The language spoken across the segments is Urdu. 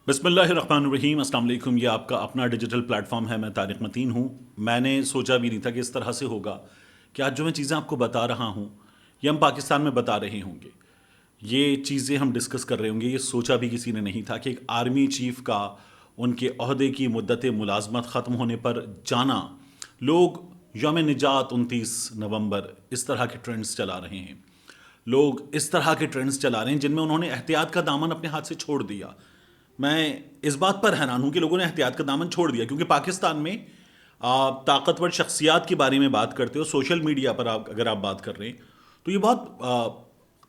بسم اللہ الرحمن الرحیم، السلام علیکم۔ یہ آپ کا اپنا ڈیجیٹل پلیٹ فارم ہے، میں طارق متین ہوں۔ میں نے سوچا بھی نہیں تھا کہ اس طرح سے ہوگا کہ آج جو میں چیزیں آپ کو بتا رہا ہوں یہ ہم پاکستان میں بتا رہے ہوں گے، یہ چیزیں ہم ڈسکس کر رہے ہوں گے۔ یہ سوچا بھی کسی نے نہیں تھا کہ ایک آرمی چیف کا ان کے عہدے کی مدت ملازمت ختم ہونے پر جانا، لوگ یوم نجات 29 نومبر اس طرح کے ٹرینڈز چلا رہے ہیں، لوگ اس طرح کے ٹرینڈز چلا رہے ہیں جن میں انہوں نے احتیاط کا دامن اپنے ہاتھ سے چھوڑ دیا۔ میں اس بات پر حیران ہوں کہ لوگوں نے احتیاط کا دامن چھوڑ دیا، کیونکہ پاکستان میں طاقتور شخصیات کے بارے میں بات کرتے ہو، سوشل میڈیا پر اگر آپ بات کر رہے ہیں تو یہ بہت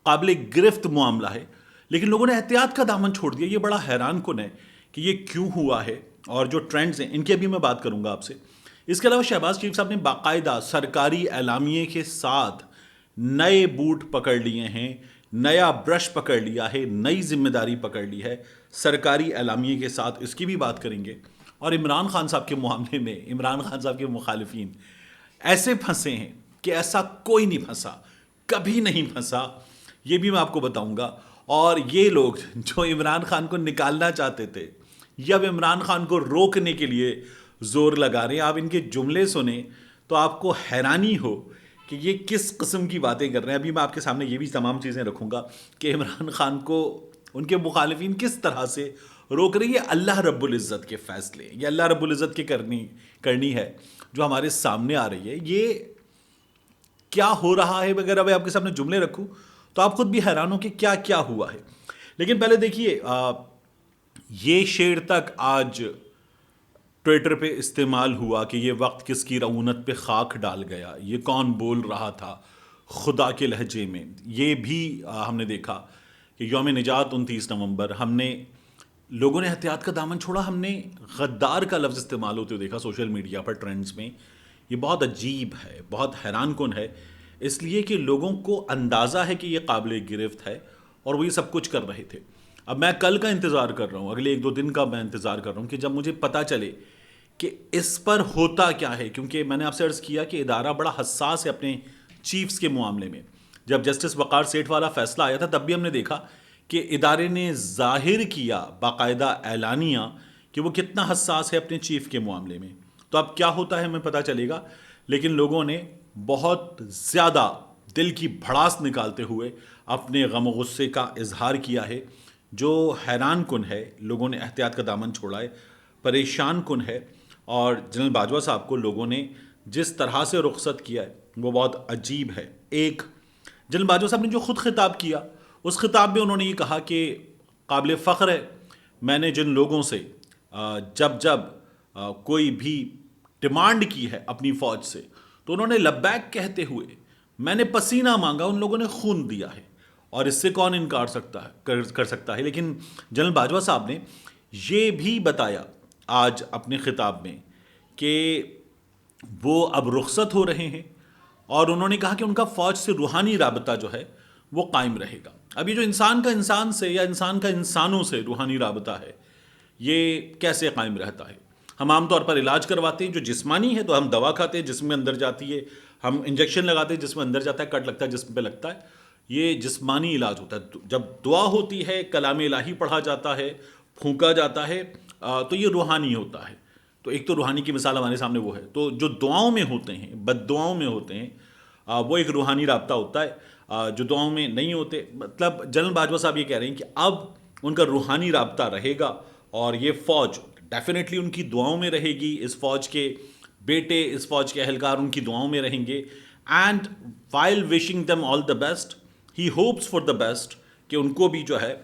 قابل گرفت معاملہ ہے، لیکن لوگوں نے احتیاط کا دامن چھوڑ دیا۔ یہ بڑا حیران کن ہے کہ یہ کیوں ہوا ہے، اور جو ٹرینڈز ہیں ان کی ابھی میں بات کروں گا آپ سے۔ اس کے علاوہ شہباز شریف صاحب نے باقاعدہ سرکاری اعلامیے کے ساتھ نئے بوٹ پکڑ لیے ہیں، نیا برش پکڑ لیا ہے، نئی ذمہ داری پکڑ لی ہے سرکاری اعلامیے کے ساتھ، اس کی بھی بات کریں گے۔ اور عمران خان صاحب کے معاملے میں عمران خان صاحب کے مخالفین ایسے پھنسے ہیں کہ ایسا کوئی نہیں پھنسا، کبھی نہیں پھنسا، یہ بھی میں آپ کو بتاؤں گا۔ اور یہ لوگ جو عمران خان کو نکالنا چاہتے تھے یا اب عمران خان کو روکنے کے لیے زور لگا رہے ہیں، آپ ان کے جملے سنیں تو آپ کو حیرانی ہو کہ یہ کس قسم کی باتیں کر رہے ہیں۔ ابھی میں آپ کے سامنے یہ بھی تمام چیزیں رکھوں گا کہ عمران خان کو ان کے مخالفین کس طرح سے روک رہی ہے۔ اللہ رب العزت کے فیصلے، یہ اللہ رب العزت کی کرنی ہے جو ہمارے سامنے آ رہی ہے۔ یہ کیا ہو رہا ہے، اگر اب آپ کے سامنے جملے رکھوں تو آپ خود بھی حیران ہو کہ کیا کیا ہوا ہے۔ لیکن پہلے دیکھیے، یہ شعر تک آج ٹویٹر پہ استعمال ہوا کہ یہ وقت کس کی رعونت پہ خاک ڈال گیا، یہ کون بول رہا تھا خدا کے لہجے میں۔ یہ بھی ہم نے دیکھا کہ یوم نجات 29 نومبر ہم نے لوگوں نے احتیاط کا دامن چھوڑا، ہم نے غدار کا لفظ استعمال ہوتے ہوئے دیکھا سوشل میڈیا پر ٹرینڈز میں۔ یہ بہت عجیب ہے، بہت حیران کن ہے، اس لیے کہ لوگوں کو اندازہ ہے کہ یہ قابل گرفت ہے اور وہ یہ سب کچھ کر رہے تھے۔ اب میں کل کا انتظار کر رہا ہوں، اگلے 1-2 دن کا میں انتظار کر رہا ہوں کہ جب مجھے پتہ چلے کہ اس پر ہوتا کیا ہے، کیونکہ میں نے آپ سے عرض کیا کہ ادارہ بڑا حساس ہے اپنے چیفز کے معاملے میں۔ جب جسٹس وقار سیٹھ والا فیصلہ آیا تھا تب بھی ہم نے دیکھا کہ ادارے نے ظاہر کیا باقاعدہ اعلانیہ کہ وہ کتنا حساس ہے اپنے چیف کے معاملے میں۔ تو اب کیا ہوتا ہے ہمیں پتہ چلے گا، لیکن لوگوں نے بہت زیادہ دل کی بھڑاس نکالتے ہوئے اپنے غم و غصے کا اظہار کیا ہے، جو حیران کن ہے۔ لوگوں نے احتیاط کا دامن چھوڑا ہے، پریشان کن ہے، اور جنرل باجوہ صاحب کو لوگوں نے جس طرح سے رخصت کیا ہے وہ بہت عجیب ہے۔ ایک جنرل باجوہ صاحب نے جو خود خطاب کیا، اس خطاب میں انہوں نے یہ کہا کہ قابل فخر ہے، میں نے جن لوگوں سے جب کوئی بھی ڈیمانڈ کی ہے اپنی فوج سے تو انہوں نے لبیک کہتے ہوئے میں نے پسینہ مانگا، ان لوگوں نے خون دیا ہے، اور اس سے کون انکار کر سکتا ہے۔ لیکن جنرل باجوہ صاحب نے یہ بھی بتایا آج اپنے خطاب میں کہ وہ اب رخصت ہو رہے ہیں، اور انہوں نے کہا کہ ان کا فوج سے روحانی رابطہ جو ہے وہ قائم رہے گا۔ اب یہ جو انسان کا انسان سے یا انسان کا انسانوں سے روحانی رابطہ ہے، یہ کیسے قائم رہتا ہے؟ ہم عام طور پر علاج کرواتے ہیں جو جسمانی ہے تو ہم دوا کھاتے ہیں جسم میں اندر جاتی ہے، ہم انجیکشن لگاتے ہیں جسم میں اندر جاتا ہے، کٹ لگتا ہے جسم پہ لگتا ہے، یہ جسمانی علاج ہوتا ہے۔ جب دعا ہوتی ہے، کلام الہی پڑھا جاتا ہے، پھونکا جاتا ہے، تو یہ روحانی ہوتا ہے۔ تو ایک تو روحانی کی مثال ہمارے سامنے وہ ہے، تو جو دعاؤں میں ہوتے ہیں، بد دعاؤں میں ہوتے ہیں، وہ ایک روحانی رابطہ ہوتا ہے۔ جو دعاؤں میں نہیں ہوتے، مطلب جنرل باجوہ صاحب یہ کہہ رہے ہیں کہ اب ان کا روحانی رابطہ رہے گا، اور یہ فوج ڈیفینیٹلی ان کی دعاؤں میں رہے گی، اس فوج کے بیٹے، اس فوج کے اہلکار ان کی دعاؤں میں رہیں گے۔ And while wishing them all the best, he hopes for the best, کہ ان کو بھی جو ہے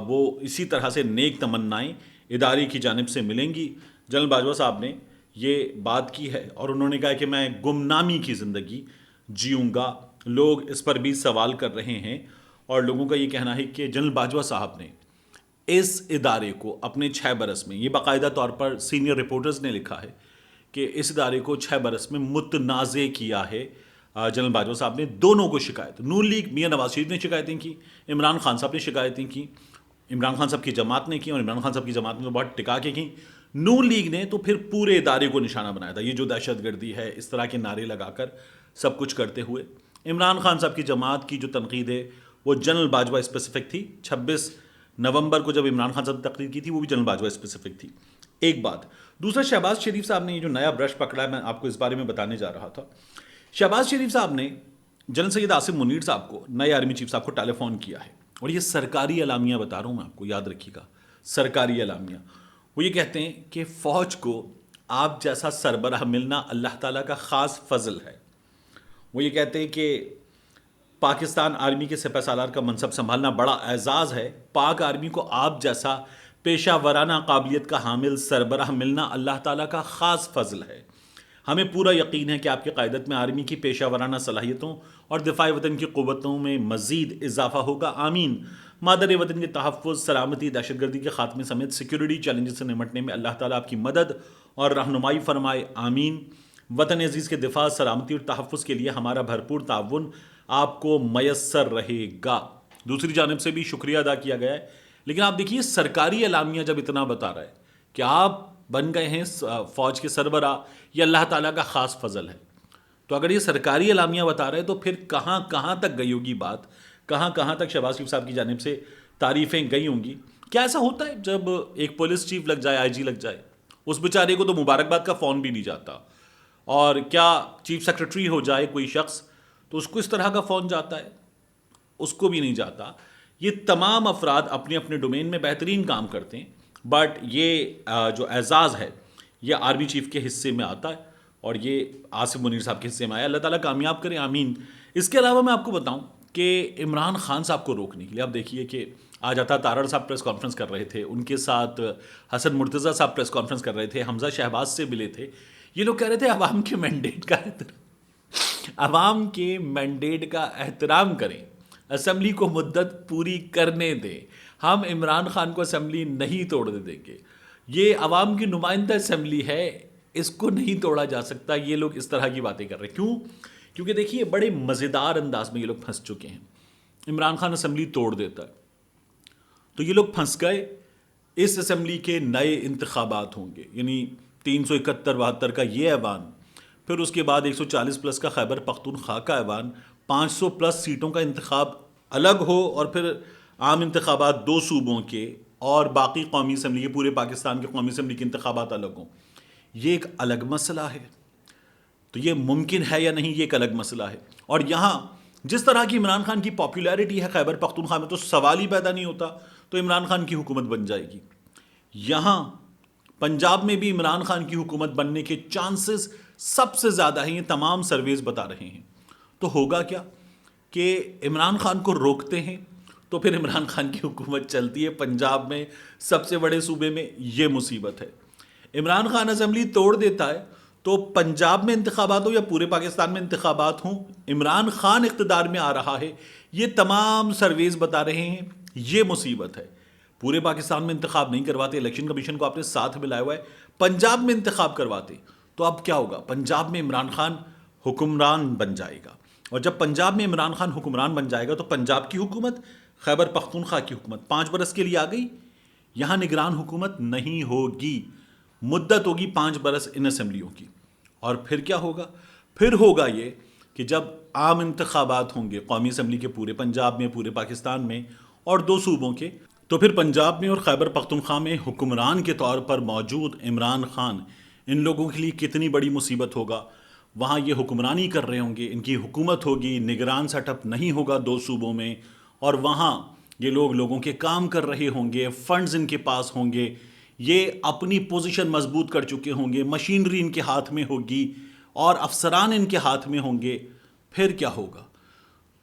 وہ اسی طرح سے نیک تمنائیں ادارے کی جانب سے ملیں گی۔ جنرل باجوہ صاحب نے یہ بات کی ہے، اور انہوں نے کہا کہ میں گمنامی کی زندگی جیوں گا۔ لوگ اس پر بھی سوال کر رہے ہیں، اور لوگوں کا یہ کہنا ہے کہ جنرل باجوہ صاحب نے اس ادارے کو اپنے 6 برس میں، یہ باقاعدہ طور پر سینئر رپورٹرز نے لکھا ہے کہ اس ادارے کو 6 برس میں متنازع کیا ہے۔ جنرل باجوہ صاحب نے دونوں کو شکایت، نون لیگ میاں نواز شریف نے شکایتیں کی، عمران خان صاحب نے شکایتیں کی، عمران خان صاحب کی جماعت نے کی، اور عمران خان صاحب کی جماعت نے تو بہت ٹکا کے کی، نون لیگ نے تو پھر پورے ادارے کو نشانہ بنایا تھا، یہ جو دہشت گردی ہے، اس طرح کے نعرے لگا کر سب کچھ کرتے ہوئے۔ عمران خان صاحب کی جماعت کی جو تنقید ہے وہ جنرل باجوہ اسپیسیفک تھی۔ 26 نومبر کو جب عمران خان صاحب نے تقریر کی تھی وہ بھی جنرل باجوہ اسپیسیفک تھی. ایک بات. دوسرا شہباز شریف صاحب نے یہ جو نیا برش پکڑا ہے میں آپ کو اس بارے میں بتانے جا رہا تھا. شہباز شریف صاحب نے جنرل سید عاصم منیر صاحب کو نئے آرمی چیف صاحب کو ٹیلی فون کیا ہے اور یہ سرکاری اعلامیہ بتا رہا ہوں میں آپ کو, یاد رکھیے گا سرکاری اعلامیہ. وہ یہ کہتے ہیں کہ فوج کو آپ جیسا سربراہ ملنا اللہ تعالیٰ کا خاص فضل ہے. وہ یہ کہتے ہیں کہ پاکستان آرمی کے سپہ سالار کا منصب سنبھالنا بڑا اعزاز ہے. پاک آرمی کو آپ جیسا پیشہ ورانہ قابلیت کا حامل سربراہ ملنا اللہ تعالیٰ کا خاص فضل ہے. ہمیں پورا یقین ہے کہ آپ کی قیادت میں آرمی کی پیشہ ورانہ صلاحیتوں اور دفاع وطن کی قوتوں میں مزید اضافہ ہوگا. آمین. مادر وطن کے تحفظ, سلامتی, دہشت گردی کے خاتمے سمیت سیکیورٹی چیلنجز سے نمٹنے میں اللہ تعالیٰ آپ کی مدد اور رہنمائی فرمائے. آمین. وطن عزیز کے دفاع, سلامتی اور تحفظ کے لیے ہمارا بھرپور تعاون آپ کو میسر رہے گا. دوسری جانب سے بھی شکریہ ادا کیا گیا ہے. لیکن آپ دیکھیے سرکاری اعلامیہ جب اتنا بتا رہا ہے کہ آپ بن گئے ہیں فوج کے سربراہ, یہ اللہ تعالیٰ کا خاص فضل ہے, تو اگر یہ سرکاری اعلامیہ بتا رہے تو پھر کہاں کہاں تک گئی ہوگی بات, کہاں کہاں تک شہباز شریف صاحب کی جانب سے تعریفیں گئی ہوں گی. کیا ایسا ہوتا ہے جب ایک پولیس چیف لگ جائے, آئی جی لگ جائے, اس بیچارے کو تو مبارکباد کا فون بھی نہیں جاتا, اور کیا چیف سیکرٹری ہو جائے کوئی شخص تو اس کو اس طرح کا فون جاتا ہے, اس کو بھی نہیں جاتا. یہ تمام افراد اپنے اپنے ڈومین میں بہترین کام کرتے ہیں, بٹ یہ جو اعزاز ہے یہ آرمی چیف کے حصے میں آتا ہے اور یہ عاصم منیر صاحب کے حصے میں آیا. اللہ تعالیٰ کامیاب کرے, آمین. اس کے علاوہ میں آپ کو بتاؤں کہ عمران خان صاحب کو روکنے کے لیے آپ دیکھیے کہ آج عطا تارڑ صاحب پریس کانفرنس کر رہے تھے, ان کے ساتھ حسن مرتضیٰ صاحب پریس کانفرنس کر رہے تھے, حمزہ شہباز سے ملے تھے. یہ لوگ کہہ رہے تھے عوام کے مینڈیٹ کا عوام کے مینڈیٹ کا احترام کریں, اسمبلی کو مدت پوری کرنے دیں, ہم عمران خان کو اسمبلی نہیں توڑنے دیں گے, یہ عوام کی نمائندہ اسمبلی ہے, اس کو نہیں توڑا جا سکتا. یہ لوگ اس طرح کی باتیں کر رہے ہیں. کیوں؟ کیونکہ دیکھیے بڑے مزیدار انداز میں یہ لوگ پھنس چکے ہیں. عمران خان اسمبلی توڑ دیتا ہے تو یہ لوگ پھنس گئے. اس اسمبلی کے نئے انتخابات ہوں گے, یعنی 371-72 کا یہ ایوان, پھر اس کے بعد 140+ کا خیبر پختونخوا کا ایوان, 500+ سیٹوں کا انتخاب الگ ہو, اور پھر عام انتخابات 2 صوبوں کے اور باقی قومی اسمبلی کے, پورے پاکستان کے قومی اسمبلی کے انتخابات الگ ہوں. یہ ایک الگ مسئلہ ہے. تو یہ ممکن ہے یا نہیں, یہ ایک الگ مسئلہ ہے. اور یہاں جس طرح کی عمران خان کی پاپولیرٹی ہے خیبر پختونخوا میں, تو سوال ہی پیدا نہیں ہوتا تو عمران خان کی حکومت بن جائے گی. یہاں پنجاب میں بھی عمران خان کی حکومت بننے کے چانسز سب سے زیادہ ہیں, یہ تمام سرویز بتا رہے ہیں. تو ہوگا کیا کہ عمران خان کو روکتے ہیں تو پھر عمران خان کی حکومت چلتی ہے. پنجاب میں سب سے بڑے صوبے میں یہ مصیبت ہے. عمران خان اسمبلی توڑ دیتا ہے تو پنجاب میں انتخابات ہو یا پورے پاکستان میں انتخابات ہوں, عمران خان اقتدار میں آ رہا ہے, یہ تمام سرویز بتا رہے ہیں یہ مصیبت ہے. پورے پاکستان میں انتخاب نہیں کرواتے, الیکشن کمیشن کو آپ نے ساتھ ملایا ہوا ہے, پنجاب میں انتخاب کرواتے تو اب کیا ہوگا, پنجاب میں عمران خان حکمران بن جائے گا. اور جب پنجاب میں عمران خان حکمران بن جائے گا تو پنجاب کی حکومت, خیبر پختونخوا کی حکومت 5 برس کے لیے آ گئی. یہاں نگران حکومت نہیں ہوگی, مدت ہوگی 5 برس ان اسمبلیوں کی. اور پھر کیا ہوگا, پھر ہوگا یہ کہ جب عام انتخابات ہوں گے قومی اسمبلی کے پورے پنجاب میں, پورے پاکستان میں اور 2 صوبوں کے, تو پھر پنجاب میں اور خیبر پختونخوا میں حکمران کے طور پر موجود عمران خان ان لوگوں کے لیے کتنی بڑی مصیبت ہوگا. وہاں یہ حکمرانی کر رہے ہوں گے, ان کی حکومت ہوگی, نگران سیٹ اپ نہیں ہوگا 2 صوبوں میں, اور وہاں یہ لوگوں کے کام کر رہے ہوں گے, فنڈز ان کے پاس ہوں گے, یہ اپنی پوزیشن مضبوط کر چکے ہوں گے, مشینری ان کے ہاتھ میں ہوگی اور افسران ان کے ہاتھ میں ہوں گے. پھر کیا ہوگا؟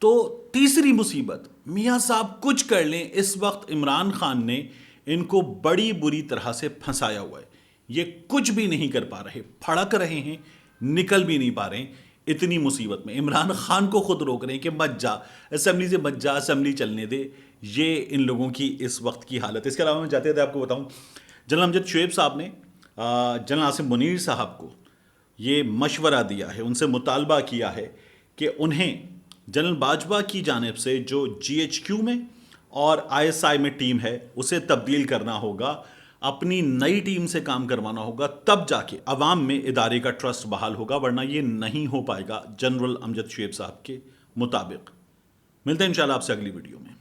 تو تیسری مصیبت, میاں صاحب کچھ کر لیں, اس وقت عمران خان نے ان کو بڑی بری طرح سے پھنسایا ہوا ہے. یہ کچھ بھی نہیں کر پا رہے, پھڑک رہے ہیں, نکل بھی نہیں پا رہے ہیں. اتنی مصیبت میں عمران خان کو خود روک رہے ہیں کہ مت جا اسمبلی سے, مت جا, اسمبلی چلنے دے. یہ ان لوگوں کی اس وقت کی حالت. اس کے علاوہ میں جاتے تھے آپ کو بتاؤں, جنرل امجد شعیب صاحب نے جنرل عاصم منیر صاحب کو یہ مشورہ دیا ہے, ان سے مطالبہ کیا ہے کہ انہیں جنرل باجوہ کی جانب سے جو GHQ میں اور ISI میں ٹیم ہے اسے تبدیل کرنا ہوگا, اپنی نئی ٹیم سے کام کروانا ہوگا, تب جا کے عوام میں ادارے کا ٹرسٹ بحال ہوگا, ورنہ یہ نہیں ہو پائے گا جنرل امجد شعیب صاحب کے مطابق. ملتے ہیں انشاءاللہ آپ سے اگلی ویڈیو میں.